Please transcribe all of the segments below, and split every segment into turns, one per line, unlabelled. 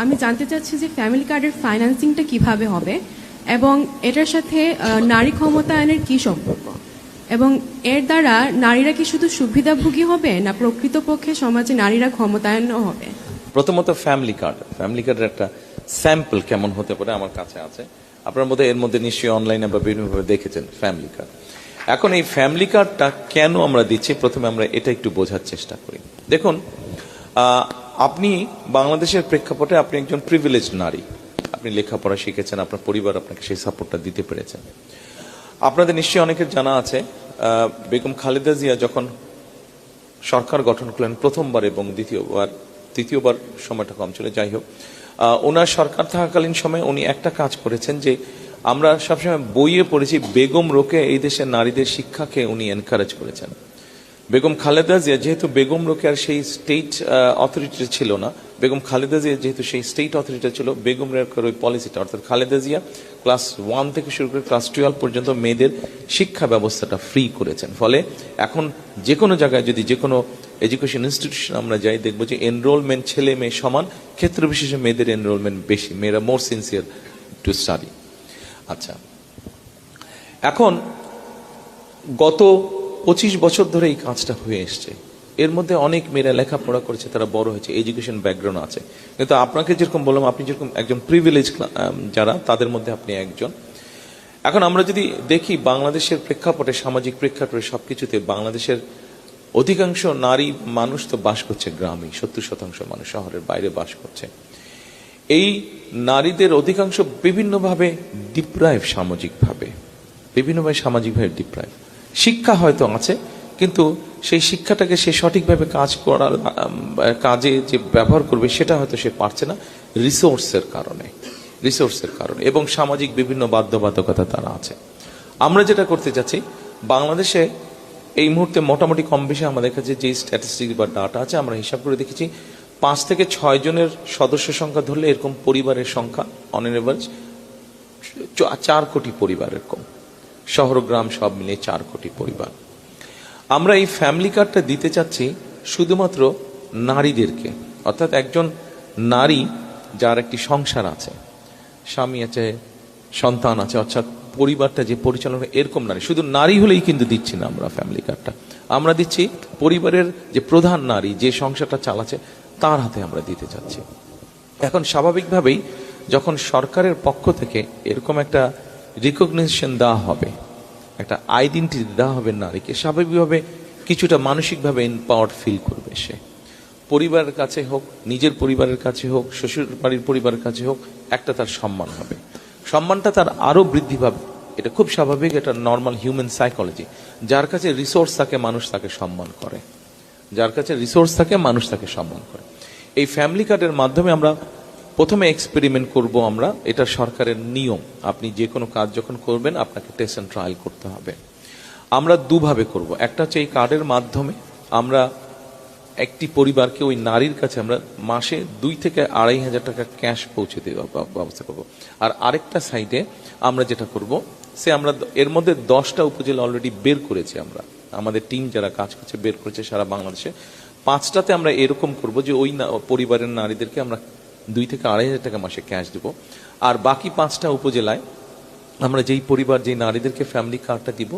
আমি জানতে চাচ্ছি যে ফ্যামিলি কার্ডের ফাইন্যান্সিংটা কিভাবে হবে এবং এটার সাথে নারী ক্ষমতায়নের কি সম্পর্ক, এবং এর দ্বারা নারীরা কি শুধু সুবিধাভোগী হবে না প্রকৃতপক্ষে সমাজে নারীরা ক্ষমতায়নও হবে?
প্রথমত ফ্যামিলি কার্ডের একটা স্যাম্পল কেমন হতে পারে আমার কাছে আছে। আপনার মধ্যে এর মধ্যে নিশ্চয়ই অনলাইনে বা বিভিন্নভাবে দেখেছেন ফ্যামিলি কার্ড। এখন এই ফ্যামিলি কার্ডটা কেন আমরা দিচ্ছি, প্রথমে আমরা এটা একটু বোঝার চেষ্টা করি। দেখুন, আপনি বাংলাদেশের প্রেক্ষাপটে আপনি একজন প্রিভিলেজ নারী, আপনি লেখাপড়া শিখেছেন, আপনার পরিবার আপনাকে সেই সাপোর্টটা দিতে পেরেছেন। আপনাদের নিশ্চয়ই অনেকের জানা আছে বেগম খালেদা জিয়া যখন সরকার গঠন করলেন প্রথমবার এবং তৃতীয়বার সময়টা কম ছিল, যাই হোক, ওনার সরকার থাকাকালীন সময় উনি একটা কাজ করেছেন যে আমরা সবসময় বইয়ে পড়েছি, বেগম রোকে এই দেশের নারীদের শিক্ষাকে উনি এনকারেজ করেছেন। বেগম খালেদা জিয়া যেহেতু বেগম রোকেয়ার সেই স্টেট অথরিটি ছিল না, বেগম খালেদা জিয়া যেহেতু সেই স্টেট অথরিটি ছিল, বেগম রোকেয়ার ওই পলিসিটা, অর্থাৎ খালেদা জিয়া ক্লাস 1 থেকে শুরু করে ক্লাস 12 পর্যন্ত মেয়েদের শিক্ষা ব্যবস্থাটা ফ্রি করেছেন। ফলে এখন যে কোনো জায়গায় যদি যে কোনো এডুকেশন ইনস্টিটিউশন আমরা যাই, দেখবো যে এনরোলমেন্ট ছেলে মেয়ে সমান, ক্ষেত্র বিশেষে মেয়েদের এনরোলমেন্ট বেশি, মেয়েরা মোর সিনসিয়ার টু স্টাডি। আচ্ছা, এখন গত 25 বছর ধরে এই কাজটা হয়ে এসছে। এর মধ্যে অনেক মেয়েরা লেখাপড়া করেছে, তারা বড় হয়েছে, এডুকেশন ব্যাকগ্রাউন্ড আছে। কিন্তু আপনাকে যেরকম বললাম, আপনি যেরকম একজন প্রিভিলেজ যারা, তাদের মধ্যে আপনি একজন। এখন আমরা যদি দেখি বাংলাদেশের প্রেক্ষাপটে, সামাজিক প্রেক্ষাপটে সবকিছুতে, বাংলাদেশের অধিকাংশ নারী মানুষ তো বাস করছে গ্রামে, 70% মানুষ শহরের বাইরে বাস করছে। এই নারীদের অধিকাংশ বিভিন্নভাবে ডিপ্রাইভ, সামাজিকভাবে ডিপ্রাইভ। শিক্ষা হয়তো আছে, কিন্তু সেই শিক্ষাটাকে সে সঠিকভাবে কাজে যে ব্যবহার করবে সেটা হয়তো সে পারছে না রিসোর্সের কারণে, এবং সামাজিক বিভিন্ন বাধ্যবাধকতা তারা আছে। আমরা যেটা করতে চাচ্ছি, বাংলাদেশে এই মুহূর্তে মোটামুটি কম বেশি আমাদের কাছে যে স্ট্যাটিস্টিক্স বা ডাটা আছে, আমরা হিসাব করে দেখেছি 5 থেকে 6 জনের সদস্য সংখ্যা ধরলে এরকম পরিবারের সংখ্যা অন এন এভারেজ 4 কোটি পরিবার, এরকম শহর গ্রাম সব মিলিয়ে 4 কোটি পরিবার। আমরা এই ফ্যামিলি কার্ডটা দিতে চাচ্ছি শুধুমাত্র নারীদেরকে, অর্থাৎ একজন নারী যার একটি সংসার আছে, স্বামী আছে, সন্তান আছে, অর্থাৎ পরিবারটা যে পরিচালনা, এরকম নারী, শুধু নারী হলেই কিন্তু দিচ্ছি না আমরা ফ্যামিলি কার্ডটা। আমরা দিচ্ছি পরিবারের যে প্রধান নারী, যে সংসারটা চালাচ্ছে, তার হাতে আমরা দিতে চাচ্ছি। এখন স্বাভাবিকভাবেই যখন সরকারের পক্ষ থেকে এরকম একটা রিকগনিশন দেওয়া হবে, একটা আইডেন্টিটি দেওয়া হবে নারীকে, স্বাভাবিকভাবে কিছুটা মানসিকভাবে এম্পাওয়ার্ড ফিল করবে সে। পরিবারের কাছে হোক, নিজের পরিবারের কাছে হোক, শ্বশুর বাড়ির পরিবারের কাছে হোক, একটা তার সম্মান হবে, সম্মানটা তার আরো বৃদ্ধি পাবে। এটা খুব স্বাভাবিক, এটা নর্মাল হিউম্যান সাইকোলজি। যার কাছে রিসোর্স থাকে মানুষ তাকে সম্মান করে, এই ফ্যামিলি কার্ডের মাধ্যমে আমরা প্রথমে এক্সপেরিমেন্ট করব। আমরা, এটা সরকারের নিয়ম, আপনি যে কোনো কাজ যখন করবেন আপনাকে টেস্ট এন্ড ট্রায়াল করতে হবে। আমরা দুভাবে করব। একটা হচ্ছে এই কার্ডের মাধ্যমে আমরা একটি পরিবারকে, ওই নারীর কাছে আমরা মাসে 2 থেকে 2,500 টাকা ক্যাশ পৌঁছে দেওয়ার ব্যবস্থা করব। আর আরেকটা সাইডে আমরা যেটা করব, আমরা এর মধ্যে 10টা উপজেলা অলরেডি বের করেছি, আমরা আমাদের টিম যারা কাজ করছে বের করেছে সারা বাংলাদেশে। 5টাতে আমরা এরকম করব যে ওই পরিবারের নারীদেরকে আমরা 2 থেকে 2,500 টাকা মাসে ক্যাশ দেব। আর বাকি 5টা উপজেলায় আমরা যেই পরিবার, যেই নারীদেরকে ফ্যামিলি কার্ডটা দিব,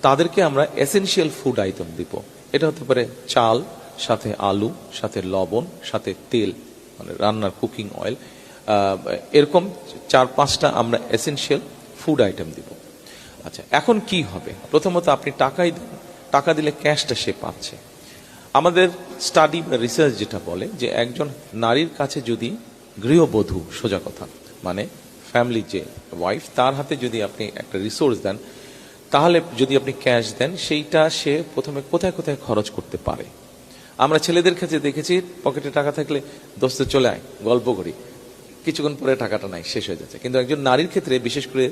তাদেরকে আমরা এসেনশিয়াল ফুড আইটেম দিব। এটা হতে পারে চাল, সাথে আলু, সাথে লবণ, সাথে তেল, মানে রান্নার কুকিং অয়েল, এরকম 4-5টা আমরা এসেনশিয়াল ফুড আইটেম দিব। আচ্ছা, এখন কি হবে? প্রথমত আপনি টাকা দিলে ক্যাশটা সে পাচ্ছে। আমাদের স্টাডি বা রিসার্চ যেটা বলে যে একজন নারীর কাছে যদি গৃহবধূ, সোজা কথা মানে ফ্যামিলি যে ওয়াইফ, তার হাতে যদি আপনি একটা রিসোর্স দেন, তাহলে যদি আপনি ক্যাশ দেন, সেইটা সে প্রথমে কোথায় কোথায় খরচ করতে পারে। আমরা ছেলেদের কাছে দেখেছি পকেটে টাকা থাকলে দোস্ত চলে আয়, গল্প করি, কিছুক্ষণ পরে টাকাটা নাই, শেষ হয়ে যাচ্ছে। কিন্তু একজন নারীর ক্ষেত্রে, বিশেষ করে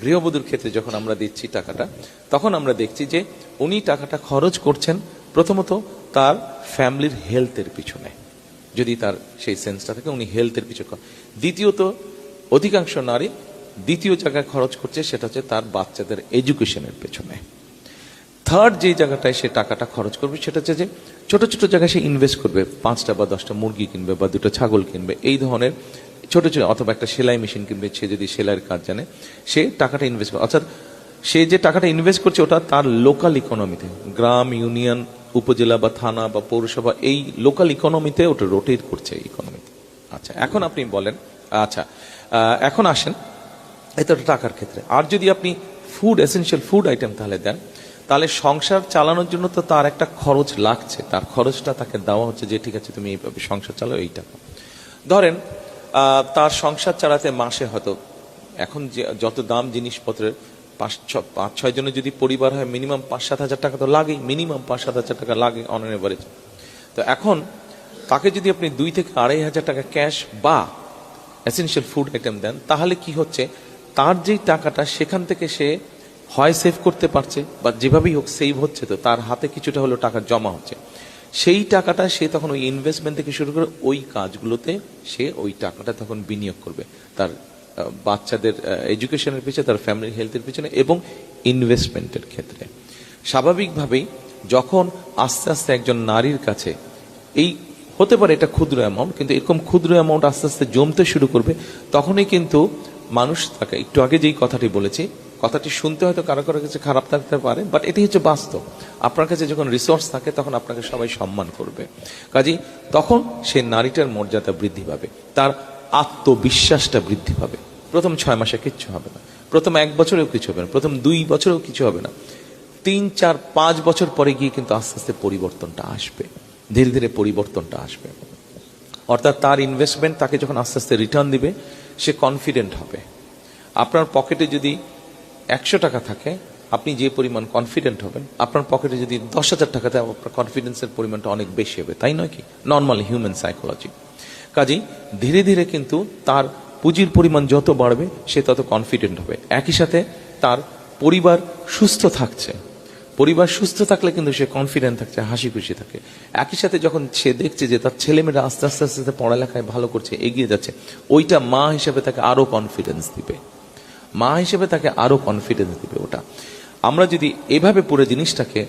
গৃহবধূর ক্ষেত্রে যখন আমরা দিচ্ছি টাকাটা, তখন আমরা দেখছি যে উনি টাকাটা খরচ করছেন প্রথমত তার ফ্যামিলির হেলথের পিছনে, যদি তার সেই সেন্সটা থাকে, উনি হেলথের পিছনে। দ্বিতীয়ত, অধিকাংশ নারী দ্বিতীয় জায়গায় খরচ করছে, সেটা হচ্ছে তার বাচ্চাদের এডুকেশনের পেছনে। থার্ড যে জায়গাটায় সে টাকাটা খরচ করবে, সেটা হচ্ছে যে ছোট ছোট জায়গায় সে ইনভেস্ট করবে, 5টা বা 10টা মুরগি কিনবে বা 2টা ছাগল কিনবে, এই ধরনের ছোট ছোট, অথবা একটা সেলাই মেশিন কিনবে, সে যদি সেলাইয়ের কাজ জানে, সে টাকাটা ইনভেস্ট করে, অর্থাৎ সে যে টাকাটা ইনভেস্ট করছে ওটা তার লোকাল ইকোনমিতে, গ্রাম, ইউনিয়ন, উপজেলা বা থানা বা পৌরসভা, এই লোকাল ইকোনমিতে ওটা রোটেট করছে ইকোনমিতে। আচ্ছা, এখন আপনি বলেন, আচ্ছা এখন আসেন এটা তো টাকার ক্ষেত্রে। আর যদি আপনি ফুড, এসেনশিয়াল ফুড আইটেম তাহলে দেন, তাহলে সংসার চালানোর জন্য তো তার একটা খরচ লাগছে, তার খরচটা তাকে দেওয়া হচ্ছে যে ঠিক আছে তুমি এইভাবে সংসার চালাও, এই টাকা। ধরেন তার সংসার চালাতে মাসে হয়তো, এখন যে যত দাম জিনিসপত্রের, 5-6 জনের যদি পরিবার হয় মিনিমাম 5-7 হাজার টাকা তো লাগেই, মিনিমাম 5-7 হাজার টাকা লাগে অন অ্যান এভারেজ। তো এখন তাকে যদি আপনি 2 থেকে 2.5 হাজার টাকা ক্যাশ বা এসেনশিয়াল ফুড আইটেম দেন, তাহলে কি হচ্ছে, তার যেই টাকাটা সেখান থেকে সে হয় সেভ করতে পারছে বা যেভাবেই হোক সেভ হচ্ছে, তো তার হাতে কিছুটা হলো টাকা জমা হচ্ছে, সেই টাকাটা সে তখন ওই ইনভেস্টমেন্ট থেকে শুরু করে ওই কাজগুলোতে সে ওই টাকাটা তখন বিনিয়োগ করবে, তার বাচ্চাদের এডুকেশনের পিছনে, তার ফ্যামিলির হেলথের পিছনে এবং ইনভেস্টমেন্টের ক্ষেত্রে। স্বাভাবিকভাবেই যখন আস্তে আস্তে একজন নারীর কাছে এই হতে পারে এটা ক্ষুদ্র অ্যামাউন্ট, কিন্তু এরকম ক্ষুদ্র অ্যামাউন্ট আস্তে আস্তে জমতে শুরু করবে, তখনই কিন্তু মানুষ তাকে, একটু আগে যেই কথাটি বলেছি, কথাটি শুনতে হয়তো কারো কারো কাছে খারাপ থাকতে পারে, বাট এটি হচ্ছে বাস্তব। আপনার কাছে যখন রিসোর্স থাকে তখন আপনাকে সবাই সম্মান করবে, কাজেই তখন সে নারীটার মর্যাদা বৃদ্ধি পাবে, তার আত্মবিশ্বাসটা বৃদ্ধি পাবে। প্রথম 6 মাসে কিচ্ছু হবে না, প্রথম 1 বছরেও কিছু হবে না, প্রথম 2 বছরেও কিছু হবে না, 3, 4, 5 বছর পরে গিয়ে কিন্তু আস্তে আস্তে পরিবর্তনটা আসবে, ধীরে ধীরে পরিবর্তনটা আসবে। অর্থাৎ তার ইনভেস্টমেন্ট তাকে যখন আস্তে আস্তে রিটার্ন দিবে, সে কনফিডেন্ট হবে। আপনার পকেটে যদি 100 টাকা থাকে, আপনি যে পরিমাণ কনফিডেন্ট হবেন, আপনার পকেটে যদি 10,000 টাকা থাকে, আপনার কনফিডেন্সের পরিমাণটা অনেক বেশি হবে, তাই নয় কি? Normal human psychology. কাজেই ধীরে ধীরে কিন্তু তার পুঁজির পরিমাণ যত বাড়বে সে তত কনফিডেন্ট হবে। একই সাথে তার পরিবার সুস্থ থাকছে, পরিবার সুস্থ থাকলে কিন্তু সে কনফিডেন্ট থাকছে, হাসি খুশি থাকে। একই সাথে যখন সে দেখছে যে তার ছেলেমেয়েরা আস্তে আস্তে আস্তে পড়ালেখায় ভালো করছে, এগিয়ে যাচ্ছে, ওইটা মা হিসেবে তাকে আরো কনফিডেন্স দিবে, মা হিসেবে তাকে আরো কনফিডেন্স দিবে। ওটা আমরা যদি এভাবে পুরো জিনিসটাকে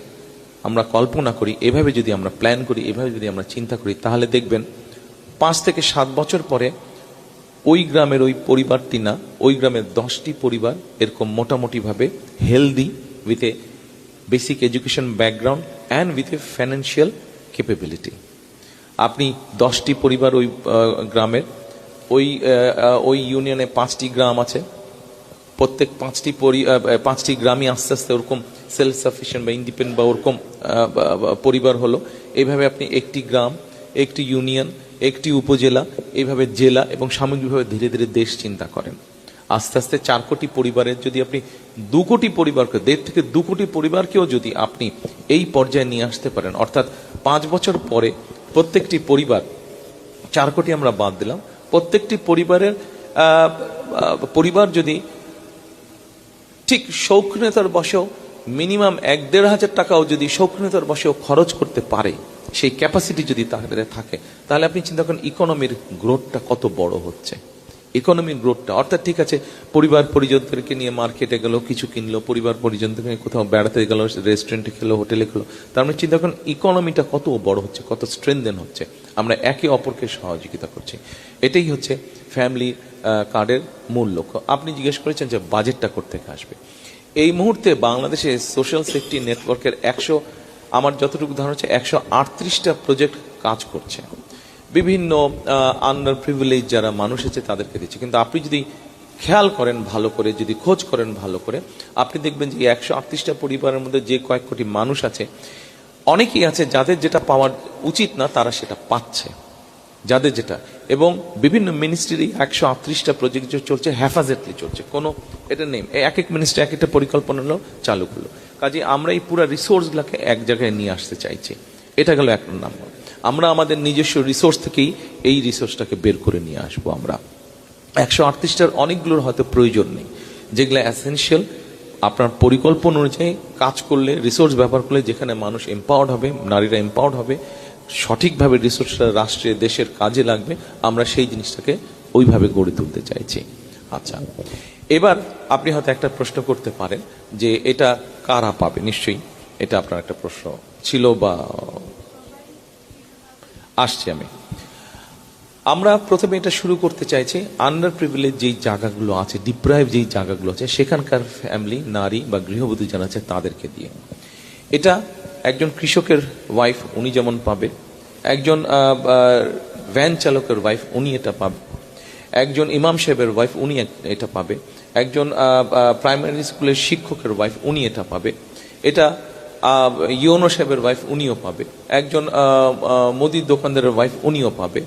আমরা কল্পনা করি, এভাবে যদি আমরা প্ল্যান করি, এভাবে যদি আমরা চিন্তা করি, তাহলে দেখবেন 5 থেকে 7 বছর পরে ওই গ্রামের ওই পরিবারটি না, ওই গ্রামের 10টি পরিবার এরকম মোটামুটি ভাবে healthy, with a basic education background and with a financial capability. আপনি 10টি পরিবার ওই গ্রামের, ওই ইউনিয়নে 5টি গ্রাম আছে, প্রত্যেক 5টি গ্রামই আস্তে আস্তে ওরকম সেলফ সাফিসিয়েন্ট বা ইন্ডিপেন্ডেন্ট বা ওরকম পরিবার হলো। এইভাবে আপনি একটি গ্রাম, একটি ইউনিয়ন, একটি উপজেলা, এইভাবে জেলা এবং সামগ্রিকভাবে ধীরে ধীরে দেশ চিন্তা করেন। আস্তে আস্তে 4 কোটি পরিবারের যদি আপনি 2 কোটি পরিবারকে, 1.5 থেকে 2 কোটি পরিবারকেও যদি আপনি এই পর্যায়ে নিয়ে আসতে পারেন, অর্থাৎ 5 বছর পরে প্রত্যেকটি পরিবার, 4 কোটি আমরা বাদ দিলাম, প্রত্যেকটি পরিবার যদি ঠিক শৌখিনতার বশেও মিনিমাম 1-1.5 হাজার টাকাও যদি শৌখিনতার বশেও খরচ করতে পারে, সেই ক্যাপাসিটি যদি তাদের থাকে, তাহলে আপনি চিন্তা করেন ইকোনমির গ্রোথটা কত বড় হচ্ছে। ইকোনমির গ্রোথটা, অর্থাৎ ঠিক আছে পরিবার পরিজনদেরকে নিয়ে মার্কেটে গেল, কিছু কিনলো, পরিবার পরিজনদেরকে নিয়ে কোথাও বেড়াতে গেল, রেস্টুরেন্টে খেলো, হোটেলে খেলো, তার মানে চিন্তা করেন ইকোনমিটা কত বড় হচ্ছে, কত স্ট্রেনদেন হচ্ছে, আমরা একে অপরকে সহযোগিতা করছি। এটাই হচ্ছে ফ্যামিলি কার্ডের মূল লক্ষ্য। আপনি জিজ্ঞেস করেছেন যে বাজেটটা কোত্থেকে আসবে। এই মুহূর্তে বাংলাদেশে সোশ্যাল সেফটি নেটওয়ার্কের আমার যতটুকু ধারণা হচ্ছে 138টা প্রজেক্ট কাজ করছে, বিভিন্ন আন্ডার প্রিভিলেজ যারা মানুষ আছে তাদেরকে দিচ্ছে। কিন্তু আপনি যদি খেয়াল করেন ভালো করে, যদি খোঁজ করেন ভালো করে, আপনি দেখবেন যে 138টা পরিবারের মধ্যে যে কয়েক কোটি মানুষ আছে, অনেকেই আছে যাদের যেটা পাওয়ার উচিত না তারা সেটা পাচ্ছে, যাদের যেটা, এবং বিভিন্ন মিনিস্ট্রির 138টা প্রজেক্ট চলছে, হ্যাফাজেটলি চলছে, কোনো এটা নেই, এক এক মিনিস্ট্রি এক একটা পরিকল্পনা হলো, চালু করলো। কাজে আমরা এই পুরো রিসোর্সগুলোকে এক জায়গায় নিয়ে আসতে চাইছি, এটা গেল 1 নম্বর। আমরা আমাদের নিজস্ব রিসোর্স থেকেই এই রিসোর্সটাকে বের করে নিয়ে আসবো। আমরা 138টার অনেকগুলোর হয়তো প্রয়োজন নেই, যেগুলো এসেনশিয়াল, আপনার পরিকল্পনা অনুযায়ী কাজ করলে, রিসোর্স ব্যবহার করলে, যেখানে মানুষ এম্পাওয়ার্ড হবে, নারীরা এম্পাওয়ার্ড হবে, সঠিকভাবে রিসোর্সটা রাষ্ট্রে দেশের কাজে লাগবে, আমরা সেই জিনিসটাকে ওইভাবে গড়ে তুলতে চাইছি। আচ্ছা, এবার আপনি হয়তো একটা প্রশ্ন করতে পারেন যে এটা কারা পাবে, নিশ্চয়ই এটা আপনার একটা প্রশ্ন ছিল বা আসছি আমি। আমরা প্রথমে এটা শুরু করতে চাইছি আন্ডার প্রিভিলেজ যেই জায়গাগুলো আছে, ডিপ্রাইভ যেই জায়গাগুলো আছে, সেখানকার ফ্যামিলি, নারী বা গৃহবধূ যারা আছে তাদেরকে দিয়ে। এটা একজন কৃষকের ওয়াইফ উনি যেমন পাবে, একজন ভ্যান চালকের ওয়াইফ উনি এটা পাবে, একজন ইমাম সাহেবের ওয়াইফ উনি এটা পাবে, একজন প্রাইমারি স্কুলের শিক্ষকের ওয়াইফ উনি এটা পাবে, এটা ইউনো সাহেবের ওয়াইফ উনিও পাবে, একজন মুদির দোকানদারের ওয়াইফ উনিও পাবে,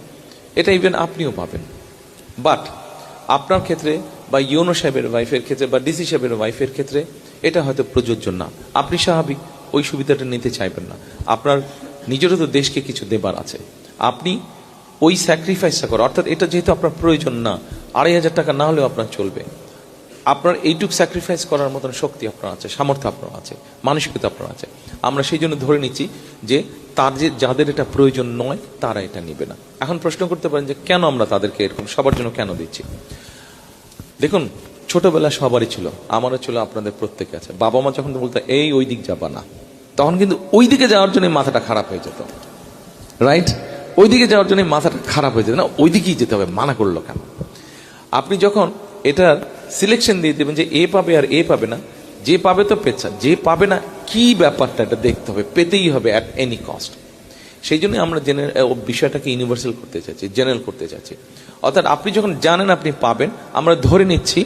এটা ইভেন আপনিও পাবেন। বাট আপনার ক্ষেত্রে বা ইউনো সাহেবের ওয়াইফের ক্ষেত্রে বা ডিসি সাহেবের ওয়াইফের ক্ষেত্রে এটা হয়তো প্রযোজ্য না। আপনি স্বাভাবিক ওই সুবিধাটা নিতে চাইবেন না, আপনার নিজেরও তো দেশকে কিছু দেবার আছে, আপনি ওই স্যাক্রিফাইসটা করেন। অর্থাৎ এটা যেহেতু আপনার প্রয়োজন না, 2,500 টাকা না হলেও আপনার চলবে, আপনার এইটুক স্যাক্রিফাইস করার মতন শক্তি আপনার আছে, সামর্থ্য আপনার আছে, মানসিকতা আপনার আছে। আমরা সেই জন্য ধরে নিচ্ছি যে যাদের এটা প্রয়োজন নয় তারা এটা নেবে না। এখন প্রশ্ন করতে পারেন যে কেন আমরা তাদেরকে এরকম সবার জন্য কেন দিচ্ছি? দেখুন, ছোটবেলা সবারই ছিল, আমারও ছিল, আপনাদের প্রত্যেকে আছে। বাবা মা যখন বলতো এই ওই দিক যাবা না, তখন কিন্তু ওই দিকে যাওয়ার জন্য মাথাটা খারাপ হয়ে যেত, রাইট? ওই দিকে যাওয়ার জন্য মাথাটা খারাপ হয়ে যেত, না ওই দিকেই যেতে হবে, মানা করলো কেন? আপনি যখন এটার সিলেকশন দিয়ে দেবেন যে এ পাবে আর এ পাবে না, যে পাবে তো পেচ্ছা, যে পাবে না কি ব্যাপারটা এটা দেখতে হবে, পেতেই হবে অ্যাট এনি কস্ট। সেই জন্য আমরা বিষয়টাকে ইউনিভার্সাল করতে চাইছি, জেনারেল করতে চাইছি। অর্থাৎ আপনি যখন জানেন আপনি পাবেন, আমরা ধরে নিচ্ছি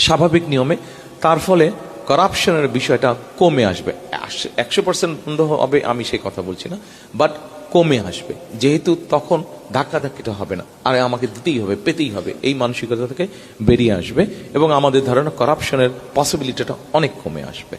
স্বাভাবিক নিয়মে, তার ফলে করাপশনের বিষয়টা কমে আসবে। 100% বন্ধ হবে আমি সেই কথা বলছি না, বাট কমে আসবে, যেহেতু তখন ধাক্কাধাক্কিটা হবে না, আরে আমাকে দিতেই হবে, পেতেই হবে, এই মানসিকতা থেকে বেরিয়ে আসবে এবং আমাদের ধারণা করাপশনের পসিবিলিটিটা অনেক কমে আসবে।